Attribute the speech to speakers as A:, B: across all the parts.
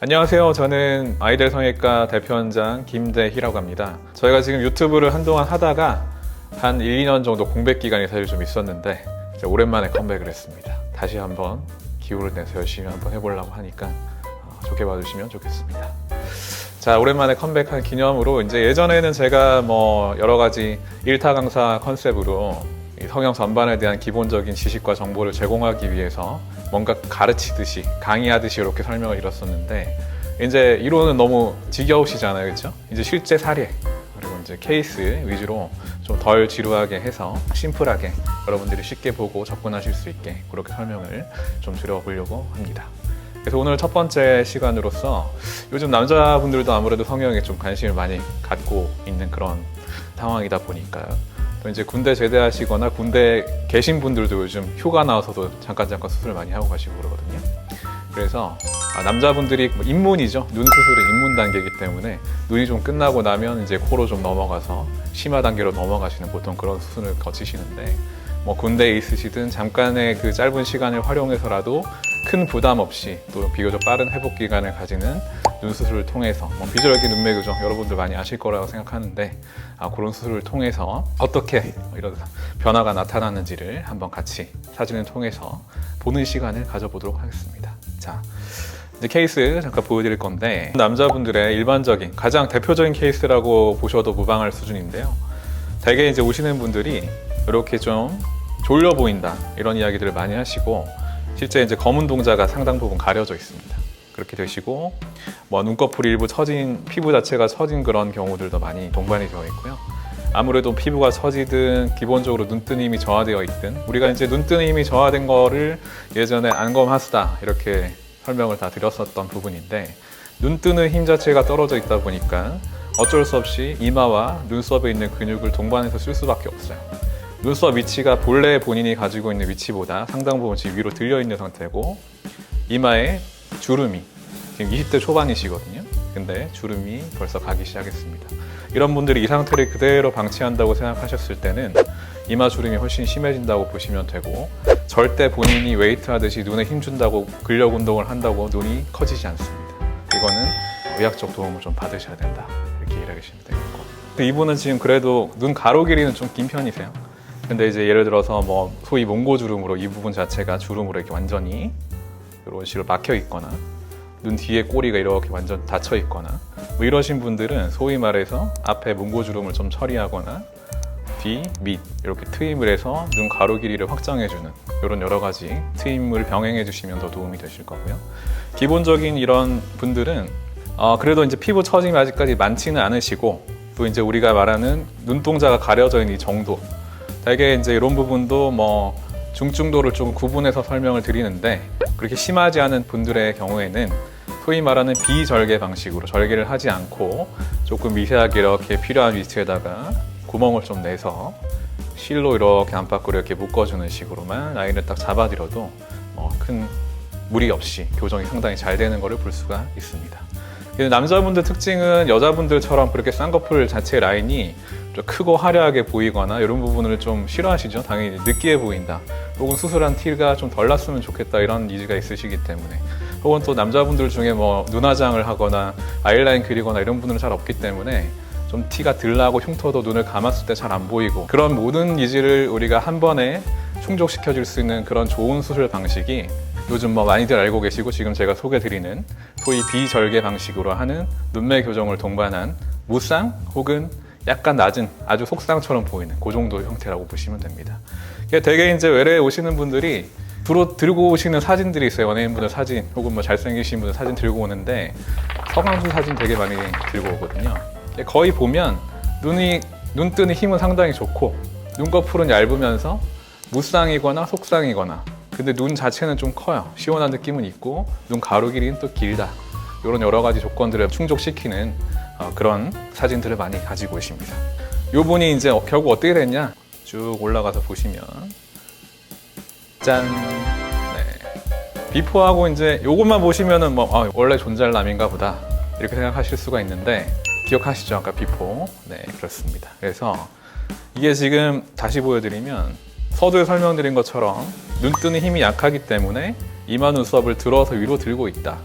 A: 안녕하세요. 저는 아이들 성형외과 대표원장 김대희라고 합니다. 저희가 지금 유튜브를 한동안 하다가 한 1, 2년 정도 공백 기간이 사실 좀 있었는데 이제 오랜만에 컴백을 했습니다. 다시 한번 기호를 내서 열심히 한번 해보려고 하니까 좋게 봐주시면 좋겠습니다. 자, 오랜만에 컴백한 기념으로 이제 예전에는 제가 여러 가지 일타 강사 컨셉으로 이 성형 전반에 대한 기본적인 지식과 정보를 제공하기 위해서 뭔가 가르치듯이 강의하듯이 이렇게 설명을 드렸었는데 이제 이론은 너무 지겨우시잖아요, 그렇죠? 이제 실제 사례 그리고 이제 케이스 위주로 좀 덜 지루하게 해서 심플하게 여러분들이 쉽게 보고 접근하실 수 있게 그렇게 설명을 좀 드려보려고 합니다. 그래서 오늘 첫 번째 시간으로서 요즘 남자분들도 아무래도 성형에 좀 관심을 많이 갖고 있는 그런 상황이다 보니까요. 또 이제 군대 제대하시거나 군대 계신 분들도 요즘 휴가 나와서도 잠깐 수술을 많이 하고 가시고 그러거든요. 그래서 남자분들이 입문이죠. 눈 수술은 입문 단계이기 때문에 눈이 좀 끝나고 나면 이제 코로 좀 넘어가서 심화 단계로 넘어가시는 보통 그런 수술을 거치시는데 군대에 있으시든 잠깐의 그 짧은 시간을 활용해서라도 큰 부담 없이 또 비교적 빠른 회복 기간을 가지는 눈 수술을 통해서 비절기 눈매 교정 여러분들 많이 아실 거라고 생각하는데 그런 수술을 통해서 어떻게 이런 변화가 나타나는지를 한번 같이 사진을 통해서 보는 시간을 가져보도록 하겠습니다. 자, 이제 케이스 잠깐 보여드릴 건데 남자분들의 일반적인 가장 대표적인 케이스라고 보셔도 무방할 수준인데요. 대개 이제 오시는 분들이 이렇게 좀 졸려 보인다 이런 이야기들을 많이 하시고 실제 이제 검은 동자가 상당 부분 가려져 있습니다. 그렇게 되시고 눈꺼풀이 일부 처진 피부 자체가 처진 그런 경우들도 많이 동반이 되어 있고요. 아무래도 피부가 처지든 기본적으로 눈뜨는 힘이 저하되어 있든 우리가 이제 눈뜨는 힘이 저하된 거를 예전에 안검하수다 이렇게 설명을 다 드렸었던 부분인데 눈뜨는 힘 자체가 떨어져 있다 보니까 어쩔 수 없이 이마와 눈썹에 있는 근육을 동반해서 쓸 수밖에 없어요. 눈썹 위치가 본래 본인이 가지고 있는 위치보다 상당 부분 지금 위로 들려 있는 상태고 이마에 주름이 지금 20대 초반이시거든요. 근데 주름이 벌써 가기 시작했습니다. 이런 분들이 이 상태를 그대로 방치한다고 생각하셨을 때는 이마 주름이 훨씬 심해진다고 보시면 되고 절대 본인이 웨이트 하듯이 눈에 힘준다고 근력 운동을 한다고 눈이 커지지 않습니다. 이거는 의학적 도움을 좀 받으셔야 된다 이렇게 이해하시면 되겠고 이분은 지금 그래도 눈 가로 길이는 좀 긴 편이세요. 근데 이제 예를 들어서 소위 몽고주름으로 이 부분 자체가 주름으로 이렇게 완전히 이런 식으로 막혀 있거나 눈 뒤에 꼬리가 이렇게 완전 닫혀 있거나 이러신 분들은 소위 말해서 앞에 몽고주름을 좀 처리하거나 뒤, 밑 이렇게 트임을 해서 눈 가로 길이를 확장해주는 이런 여러 가지 트임을 병행해 주시면 더 도움이 되실 거고요. 기본적인 이런 분들은 그래도 이제 피부 처짐이 아직까지 많지는 않으시고 또 이제 우리가 말하는 눈동자가 가려져 있는 이 정도 대개 이제 이런 부분도 중증도를 조금 구분해서 설명을 드리는데 그렇게 심하지 않은 분들의 경우에는 소위 말하는 비절개 방식으로 절개를 하지 않고 조금 미세하게 이렇게 필요한 위치에다가 구멍을 좀 내서 실로 이렇게 안팎으로 이렇게 묶어주는 식으로만 라인을 딱 잡아드려도 큰 무리 없이 교정이 상당히 잘 되는 것을 볼 수가 있습니다. 남자분들 특징은 여자분들처럼 그렇게 쌍꺼풀 자체 라인이 좀 크고 화려하게 보이거나 이런 부분을 좀 싫어하시죠. 당연히 느끼해 보인다 혹은 수술한 티가 좀 덜 났으면 좋겠다 이런 니즈가 있으시기 때문에 혹은 또 남자분들 중에 눈화장을 하거나 아이라인 그리거나 이런 분들은 잘 없기 때문에 좀 티가 덜 나고 흉터도 눈을 감았을 때 잘 안 보이고 그런 모든 니즈를 우리가 한 번에 충족시켜 줄 수 있는 그런 좋은 수술 방식이 요즘 많이들 알고 계시고 지금 제가 소개드리는 소위 비절개 방식으로 하는 눈매 교정을 동반한 무쌍 혹은 약간 낮은 아주 속쌍처럼 보이는 그 정도 형태라고 보시면 됩니다. 되게 이제 외래에 오시는 분들이 주로 들고 오시는 사진들이 있어요. 연예인분들 사진 혹은 잘생기신 분들 사진 들고 오는데 서강수 사진 되게 많이 들고 오거든요. 거의 보면 눈 뜨는 힘은 상당히 좋고 눈꺼풀은 얇으면서 무쌍이거나 속쌍이거나 근데 눈 자체는 좀 커요. 시원한 느낌은 있고 눈 가로 길이는 또 길다. 이런 여러 가지 조건들을 충족시키는 그런 사진들을 많이 가지고 계십니다. 요분이 이제 결국 어떻게 됐냐? 쭉 올라가서 보시면 짠! 네. 비포하고 이제 요것만 보시면은 원래 존잘남인가 보다 이렇게 생각하실 수가 있는데 기억하시죠? 아까 비포. 네, 그렇습니다. 그래서 이게 지금 다시 보여드리면 서두에 설명드린 것처럼 눈뜨는 힘이 약하기 때문에 이마 눈썹을 들어서 위로 들고 있다.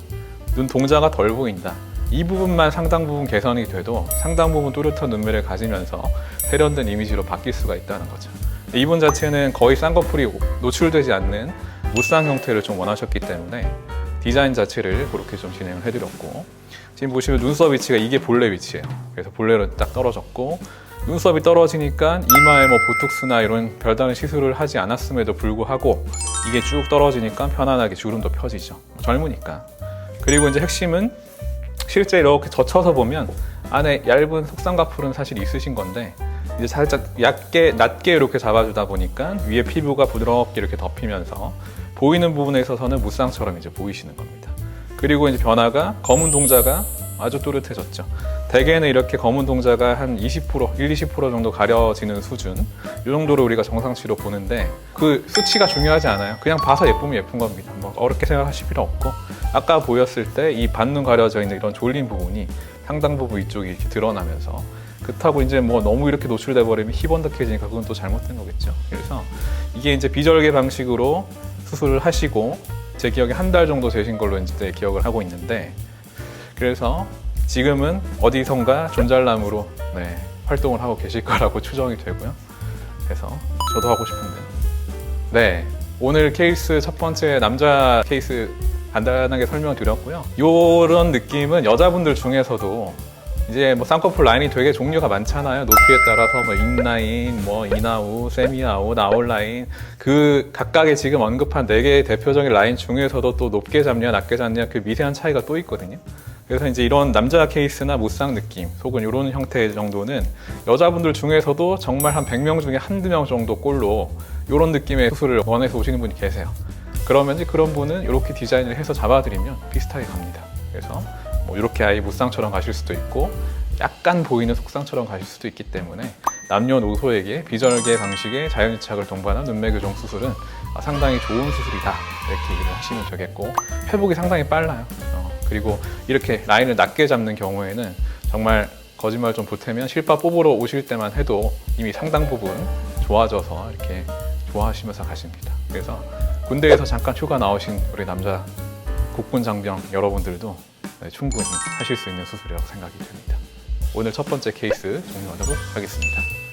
A: 눈 동자가 덜 보인다. 이 부분만 상당 부분 개선이 돼도 상당 부분 또렷한 눈매를 가지면서 세련된 이미지로 바뀔 수가 있다는 거죠. 이분 자체는 거의 쌍꺼풀이 노출되지 않는 무쌍 형태를 좀 원하셨기 때문에 디자인 자체를 그렇게 좀 진행을 해드렸고, 지금 보시면 눈썹 위치가 이게 본래 위치예요. 그래서 본래로 딱 떨어졌고, 눈썹이 떨어지니까 이마에 뭐 보톡스나 이런 별다른 시술을 하지 않았음에도 불구하고 이게 쭉 떨어지니까 편안하게 주름도 펴지죠. 젊으니까. 그리고 이제 핵심은 실제 이렇게 젖혀서 보면 안에 얇은 속쌍꺼풀은 사실 있으신 건데 이제 살짝 낮게 이렇게 잡아주다 보니까 위에 피부가 부드럽게 이렇게 덮이면서 보이는 부분에 있어서는 무쌍처럼 이제 보이시는 겁니다. 그리고 이제 변화가 검은 동자가 아주 또렷해졌죠. 대개는 이렇게 검은 동자가 한 20%, 20% 정도 가려지는 수준, 이 정도로 우리가 정상치로 보는데 그 수치가 중요하지 않아요. 그냥 봐서 예쁘면 예쁜 겁니다. 뭐 어렵게 생각하실 필요 없고, 아까 보였을 때 이 반눈 가려져 있는 이런 졸린 부분이 상당 부분 이쪽이 이렇게 드러나면서, 그렇다고 이제 뭐 너무 이렇게 노출돼 버리면 희번덕해지니까 그건 또 잘못된 거겠죠. 그래서 이게 이제 비절개 방식으로 수술을 하시고 제 기억에 한 달 정도 되신 걸로 이제 기억을 하고 있는데, 그래서 지금은 어디선가 존잘남으로 활동을 하고 계실 거라고 추정이 되고요. 그래서 저도 하고 싶은데. 네, 오늘 케이스 첫 번째 남자 케이스 간단하게 설명드렸고요. 이런 느낌은 여자분들 중에서도 이제 뭐 쌍꺼풀 라인이 되게 종류가 많잖아요. 높이에 따라서 뭐 인라인, 뭐 인아웃, 세미아웃, 아웃라인, 그 각각의 지금 언급한 4개의 대표적인 라인 중에서도 또 높게 잡냐 낮게 잡냐 그 미세한 차이가 또 있거든요. 그래서 이제 이런 남자 케이스나 무쌍 느낌 혹은 이런 형태 정도는 여자분들 중에서도 정말 한 100명 중에 한두 명 정도 꼴로 이런 느낌의 수술을 원해서 오시는 분이 계세요. 그러면 이제 그런 분은 이렇게 디자인을 해서 잡아드리면 비슷하게 갑니다. 그래서 뭐 이렇게 아예 무쌍처럼 가실 수도 있고 약간 보이는 속쌍처럼 가실 수도 있기 때문에 남녀노소에게 비절개 방식의 자연이착을 동반한 눈매 교정 수술은 상당히 좋은 수술이다, 이렇게 얘기를 하시면 되겠고, 회복이 상당히 빨라요. 그리고 이렇게 라인을 낮게 잡는 경우에는 정말 거짓말 좀 보태면 실밥 뽑으러 오실 때만 해도 이미 상당 부분 좋아져서 이렇게 좋아하시면서 가십니다. 그래서 군대에서 잠깐 휴가 나오신 우리 남자 국군 장병 여러분들도 충분히 하실 수 있는 수술이라고 생각이 됩니다. 오늘 첫 번째 케이스 종료하도록 하겠습니다.